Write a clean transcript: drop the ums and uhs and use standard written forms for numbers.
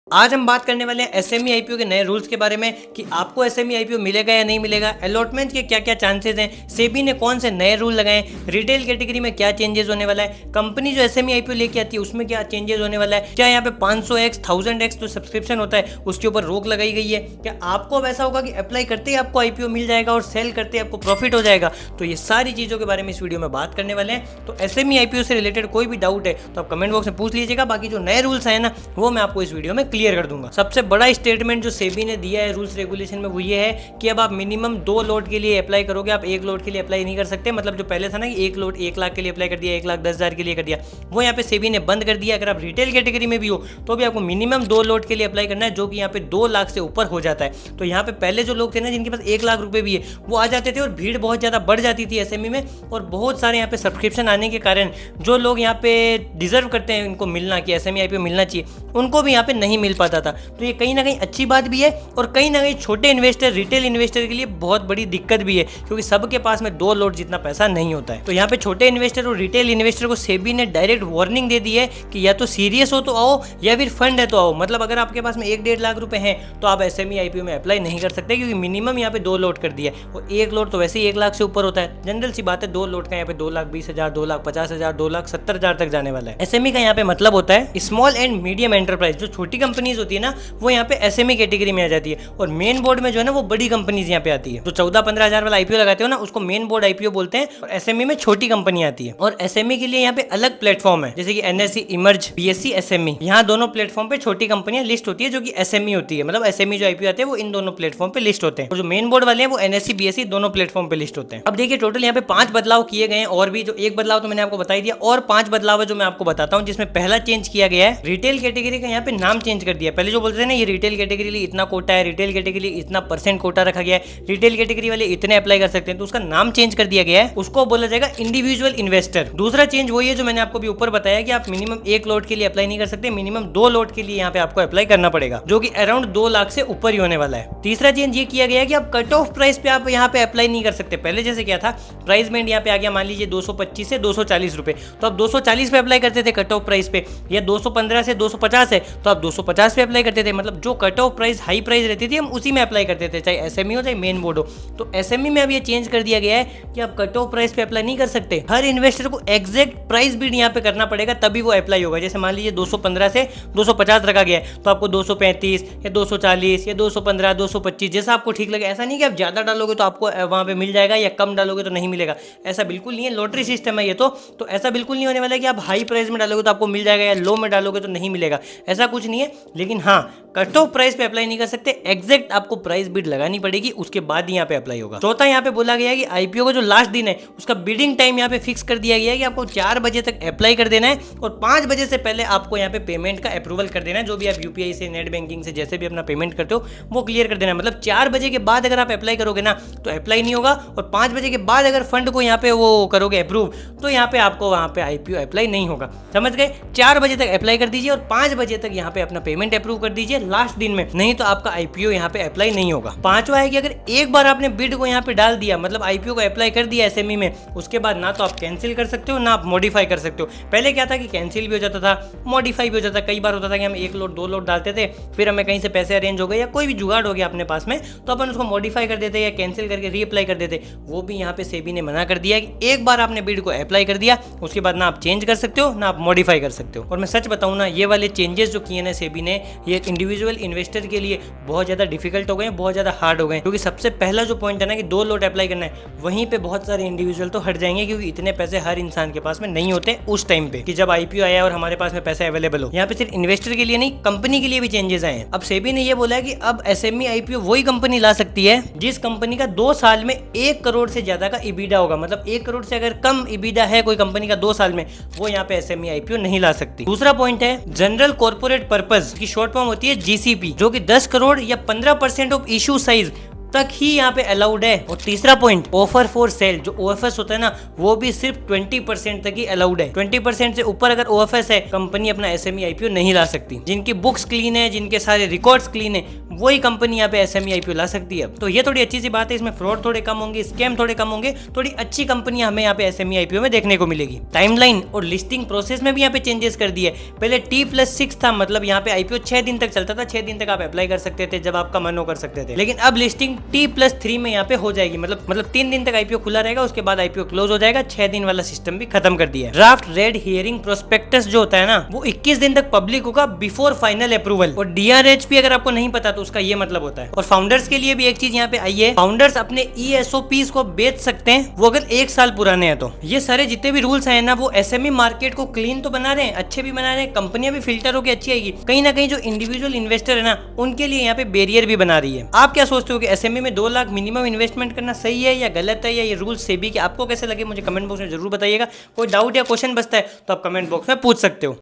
आज हम बात करने वाले हैं एसएमई आईपीओ के नए रूल्स के बारे में कि आपको एसएमई आईपीओ मिलेगा या नहीं मिलेगा, अलॉटमेंट के क्या क्या चांसेस हैं, सेबी ने कौन से नए रूल लगाए, रिटेल कैटेगरी में क्या चेंजेस होने वाला है, कंपनी जो एसएमई आईपीओ लेके आती है उसमें क्या चेंजेस होने वाला है, क्या यहाँ पे 500x 1000x जो सब्सक्रिप्शन होता है उसके ऊपर रोक लगाई गई है, क्या आपको अब ऐसा होगा कि अप्लाई करते ही आपको आईपीओ मिल जाएगा और सेल करते ही आपको प्रॉफिट हो जाएगा। तो ये सारी चीज़ों के बारे में इस वीडियो में बात करने वाले हैं। तो एसएमई आईपीओ से रिलेटेड कोई भी डाउट है तो आप कमेंट बॉक्स में पूछ लीजिएगा, बाकी जो नए रूल्स हैं ना वो मैं आपको इस वीडियो में क्लियर कर दूंगा। सबसे बड़ा स्टेटमेंट जो सेबी ने दिया है रूल्स रेगुलेशन में वो ये है कि अब आप मिनिमम 2 लोट के लिए अप्लाई करोगे, आप 1 लोट के लिए अप्लाई नहीं कर सकते। मतलब जो पहले था ना कि 1 लोट 1 लाख के लिए अप्लाई कर दिया, 1,10,000 के लिए कर दिया, वो यहाँ पे सेबी ने बंद कर दिया। अगर आप रिटेल कैटेगरी में भी हो तो भी आपको मिनिमम 2 लोट के लिए अप्लाई करना है, जो कि यहाँ पे 2 लाख से ऊपर हो जाता है। तो यहाँ पे पहले जो लोग थे ना जिनके पास 1 लाख रुपए भी है वो आ जाते थे और भीड़ बहुत ज़्यादा बढ़ जाती थी एसएमई में, और बहुत सारे यहाँ पे सब्सक्रिप्शन आने के कारण जो लोग यहाँ पे डिजर्व करते हैं इनको मिलना कि एसएमई आईपीओ मिलना चाहिए उनको भी यहाँ पे नहीं मिल पाता था। तो ये कहीं ना कहीं अच्छी बात भी है और कहीं ना कहीं छोटे इन्वेस्टर रिटेल इन्वेस्टर के लिए बहुत बड़ी दिक्कत भी है, क्योंकि सबके पास में 2 लोट जितना पैसा नहीं होता है। तो यहाँ पे छोटे इन्वेस्टर और रिटेल इन्वेस्टर को सेबी ने डायरेक्ट वार्निंग दे दी है कि या तो सीरियस हो तो आओ या फिर फंड है तो आओ। मतलब अगर आपके पास में 1-1.5 लाख रुपए हैं तो आप एसएमई आईपीओ में अप्लाई नहीं कर सकते, क्योंकि मिनिमम यहाँ पे 2 लोट कर दिया है और 1 लोट तो वैसे ही 1 लाख से ऊपर होता है। जनरल सी बात है, 2 लोट का यहाँ पे 2,20,000, 2,50,000, 2,70,000 तक जाने वाला है। एसएमई का यहाँ पे मतलब होता है स्मॉल एंड मीडियम एंटरप्राइज। जो छोटी कंपनीज होती है ना वो यहाँ पे एसएमई कैटेगरी में आ जाती है, और मेन बोर्ड में जो है ना वो बड़ी कंपनीज यहाँ पे आती है। जो 14-15 हजार वाला आईपीओ लगाते हो ना उसको मेन बोर्ड आईपीओ बोलते हैं, और एसएमई में छोटी कंपनी आती है। और एसएमई के लिए यहाँ पे अलग प्लेटफॉर्म है, जैसे कि एनएससी इमर्ज, बीएससी एसएमई। यहाँ दोनों प्लेटफॉर्म पे छोटी कंपनियां लिस्ट होती है जो कि एसएमई होती है। मतलब एसएमई जो आईपीओ आते हैं वो इन दोनों प्लेटफॉर्म पे लिस्ट होते हैं, और जो मेन बोर्ड वाले हैं वो एनएससी बीएससी दोनों प्लेटफॉर्म पे लिस्ट होते हैं। अब देखिए टोटल यहाँ पे 5 बदलाव किए गए हैं, और भी जो एक बदलाव तो मैंने आपको बता ही दिया, और 5 बदलाव है जो मैं आपको बताता हूँ। जिसमें पहला चेंज किया गया है रिटेल कैटेगरी का यहाँ पे नाम चेंज कर दिया। पहले जो बोलते थे ना ये रिटेल कैटेगरी लिए इतना कोटा है, रिटेल कैटेगरी इतना % कोटा रखा गया है, रिटेल कैटेगरी वाले इतने अप्लाई कर सकते हैं, तो उसका नाम चेंज कर दिया गया है। उसको बोला जाएगा इंडिविजुअल इन्वेस्टर। दूसरा चेंज वही है जो मैंने आपको भी ऊपर बताया कि आप मिनिमम 1 लोट के लिए अप्लाई नहीं कर सकते, मिनिमम 2 लोट के लिए यहाँ पे आपको अप्लाई करना पड़ेगा, जो कि अराउंड 2 लाख से ऊपर ही होने वाला है। तीसरा चेंज ये किया गया है कि आप कट ऑफ प्राइस पे आप यहाँ पे अप्लाई नहीं कर सकते। पहले जैसे क्या था, प्राइस बैंड यहाँ पे आ गया मान लीजिए 225 से 240 रुपए, तो आप 240 पे अप्लाई करते थे कट ऑफ प्राइस पे, या 215 से 250 है तो आप 250 पे अप्लाई करते थे। मतलब जो cut off price high price रहती थी हम उसी में अप्लाई करते थे, चाहे एसएमई हो चाहे मेन बोर्ड हो। तो एसएमई में अब ये चेंज कर दिया गया है कि आप कट ऑफ प्राइस पे अप्लाई नहीं कर सकते, हर इन्वेस्टर को एग्जैक्ट प्राइस बिड यहाँ पे करना पड़ेगा तभी वो अप्लाई होगा। जैसे मान लीजिए 215 से 250 रखा गया है तो आपको 235 या 240 या 215, 225 जैसा आपको ठीक लगे। ऐसा नहीं कि आप ज़्यादा डालोगे तो आपको वहाँ पे मिल जाएगा या कम डालोगे तो नहीं मिलेगा, ऐसा बिल्कुल नहीं है। लॉटरी सिस्टम है ये तो ऐसा बिल्कुल नहीं होने वाला है कि आप हाई प्राइस में डालोगे तो आपको मिल जाएगा या लो में डालोगे तो नहीं मिलेगा, ऐसा कुछ नहीं है। लेकिन हाँ, कट ऑफ प्राइस पे अप्लाई नहीं कर सकते, एग्जैक्ट आपको प्राइस बिड लगानी पड़ेगी, उसके बाद ही यहाँ पे अप्लाई होगा। चौथा यहाँ पे बोला गया है कि आईपीओ का जो लास्ट दिन है उसका बिडिंग टाइम यहाँ पे फिक्स कर दिया गया है कि आपको 4 बजे तक अप्लाई कर देना है, और 5 बजे से पहले आपको यहाँ पे पेमेंट का अप्रूवल कर देना है। जो भी आप यूपीआई से, नेट बैंकिंग से जैसे भी अपना पेमेंट करते हो वो क्लियर कर देना है। मतलब 4 बजे के बाद अगर आप अप्लाई करोगे ना तो अप्लाई नहीं होगा, और 5 बजे के बाद अगर फंड को यहाँ पे वो करोगे अप्रूव तो यहाँ पे आपको वहाँ पे आईपीओ अप्लाई नहीं होगा। समझ गए? 4 बजे तक अप्लाई कर दीजिए और 5 बजे तक यहाँ पे अपना पेमेंट अप्रूव कर दीजिए लास्ट दिन में, नहीं तो आपका आईपीओ यहाँ पे अप्लाई नहीं होगा। पांचवा है कि अगर एक बार आपने बिड को यहाँ पे डाल दिया, मतलब आईपीओ को अप्लाई कर दिया एसएमई में, उसके बाद ना तो आप कैंसिल कर सकते हो ना आप मॉडिफाई कर सकते हो। पहले क्या था कि कैंसिल भी हो जाता था, मॉडिफाई भी हो जाता था। कई बार होता था कि हम 1 लोट 2 लोट डालते थे, फिर हमें कहीं से पैसे अरेंज हो गए या कोई भी जुगाड़ हो गया अपने पास में, तो अपन उसको मॉडिफाई कर देते या कैंसिल करके रीअप्लाई कर देते। वो भी यहाँ पे सेबी ने मना कर दिया कि एक बार आपने बिड को अप्लाई कर दिया उसके बाद ना आप चेंज कर सकते हो ना आप मॉडिफाई कर सकते हो। और मैं सच बताऊँ ना, ये वाले चेंजेस जो किए ना सेबी ने, ये इंडिविजुअल इन्वेस्टर के लिए बहुत ज़्यादा डिफिकल्ट हो गए, बहुत ज़्यादा हार्ड हो गए। क्योंकि सबसे पहला जो पॉइंट है ना कि 2 लोट अप्लाई करना है, वहीं पे बहुत सारे इंडिविजुअल तो हट जाएंगे, क्योंकि इतने पैसे हर इंसान के पास में नहीं होते उस टाइम पे कि जब आईपीओ आया और हमारे पास में पैसे अवेलेबल हो। यहाँ पे सिर्फ इन्वेस्टर के लिए नहीं, कंपनी के लिए भी चेंजेस आए हैं। अब सेबी ने ये बोला है कि अब एसएमई आईपीओ वही कंपनी ला सकती है जिस कंपनी का 2 साल में 1 करोड़ से ज्यादा का ईबीडा होगा। मतलब 1 करोड़ से अगर कम ईबीडा है कोई कंपनी का 2 साल में, वो यहाँ पे एसएमई आईपीओ नहीं ला सकती। दूसरा पॉइंट है जनरल कॉर्पोरेट पर्पस की शॉर्ट फॉर्म होती है जीसीपी, जो कि 10 करोड़ या 15% ऑफ इशू साइज तक ही यहाँ पे अलाउड है। और तीसरा पॉइंट ऑफर फॉर सेल, जो ओएफएस होता है ना वो भी सिर्फ 20% तक ही अलाउड है। 20% से ऊपर अगर ओएफएस है कंपनी अपना एसएमई आईपीओ नहीं ला सकती। जिनकी बुक्स क्लीन है, जिनके सारे रिकॉर्ड्स क्लीन है, वही कंपनी यहाँ पे SME IPO ला सकती है। तो ये थोड़ी अच्छी सी बात है, इसमें फ्रॉड थोड़े कम होंगे, स्कैम थोड़े कम होंगे, थोड़ी अच्छी कंपनियां हमें यहाँ पे SME IPO में देखने को मिलेगी। टाइमलाइन और लिस्टिंग प्रोसेस में भी यहाँ पे चेंजेस कर दिए। पहले T+6 था, मतलब यहाँ पे IPO 6 दिन तक चलता था, 6 दिन तक आप अप्लाई कर सकते थे, जब आपका मन हो कर सकते थे। लेकिन अब लिस्टिंग T+3 में यहाँ पे हो जाएगी, मतलब 3 दिन तक IPO खुला रहेगा, उसके बाद IPO क्लोज हो जाएगा। 6 दिन वाला सिस्टम भी खत्म कर दिया है। ड्राफ्ट रेड हियरिंग प्रोस्पेक्टस जो होता है ना, वो 21 दिन तक पब्लिक होगा बिफोर फाइनल अप्रूवल। और DRHP अगर आपको नहीं पता तो उसका ये मतलब होता है। और फाउंडर्स के लिए भी एक चीज यहाँ पे आई है, फाउंडर्स अपने ESOPs को बेच सकते हैं, वो अगर 1 साल पुराने हैं तो। ये सारे जितने भी रूल्स हैं ना, वो SME मार्केट को क्लीन तो बना रहे हैं, अच्छे भी बना रहे हैं, कंपनियां भी फिल्टर होकर अच्छी आएगी। कहीं ना कहीं जो इंडिविजुअल इन्वेस्टर है ना, उनके लिए यहाँ पे बैरियर भी बना रही है। आप क्या सोचते हो कि SME में 2 लाख मिनिमम इन्वेस्टमेंट करना सही है या गलत है, या ये रूल सेबी के आपको कैसे लगे, मुझे कमेंट बॉक्स में जरूर बताइएगा। कोई डाउट या क्वेश्चन बचता है तो आप कमेंट बॉक्स में पूछ सकते हो।